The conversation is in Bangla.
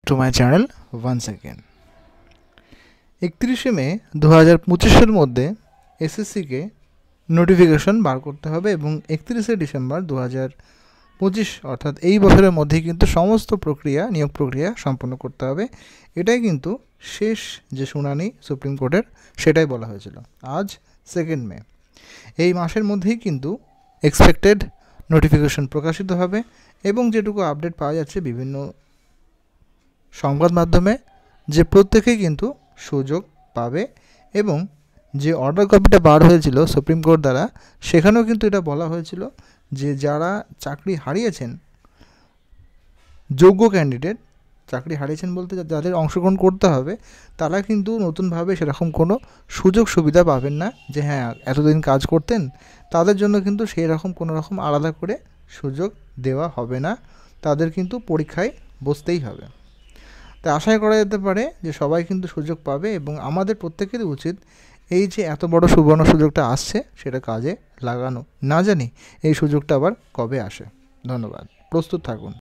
to my channel once again. 31 মে 2025 এর মধ্যে এসএসসিকে নোটিফিকেশন বার করতে হবে এবং 31 ডিসেম্বর 2025 অর্থাৎ এই বছরের মধ্যেই কিন্তু সমস্ত নিয়োগ প্রক্রিয়া সম্পন্ন করতে হবে। এটাই কিন্তু শেষ যে শুনানি সুপ্রিম কোর্টের সেটাই বলা হয়েছিল। আজ 2 মে, এই মাসের মধ্যেই কিন্তু এক্সপেক্টেড নোটিফিকেশন প্রকাশিত হবে এবং যেটুকু আপডেট পাওয়া যাচ্ছে বিভিন্ন সংবাদ মাধ্যমে যে প্রত্যেকেই কিন্তু সুযোগ পাবে এবং যে অর্ডার কপিটা বার হয়েছিল সুপ্রিম কোর্ট দ্বারা সেখানেও কিন্তু এটা বলা হয়েছিল যে যারা চাকরি হারিয়েছেন, যোগ্য ক্যান্ডিডেট চাকরি হারিয়েছেন বলতে যাদের অংশগ্রহণ করতে হবে, তারা কিন্তু নতুনভাবে সেরকম কোনো সুযোগ সুবিধা পাবেন না যে হ্যাঁ এতদিন কাজ করতেন, তাদের জন্য কিন্তু সেই রকম কোনো রকম আলাদা করে সুযোগ দেওয়া হবে না, তাদের কিন্তু পরীক্ষায় বসতেই হবে। তাই আশা করা যেতে পারে যে সবাই কিন্তু সুযোগ পাবে এবং আমাদের প্রত্যেকেরই উচিত এই যে এত বড় সুবর্ণ সুযোগটা আসছে সেটা কাজে লাগানো। না জানি এই সুযোগটা আবার কবে আসে। ধন্যবাদ, প্রস্তুত থাকুন।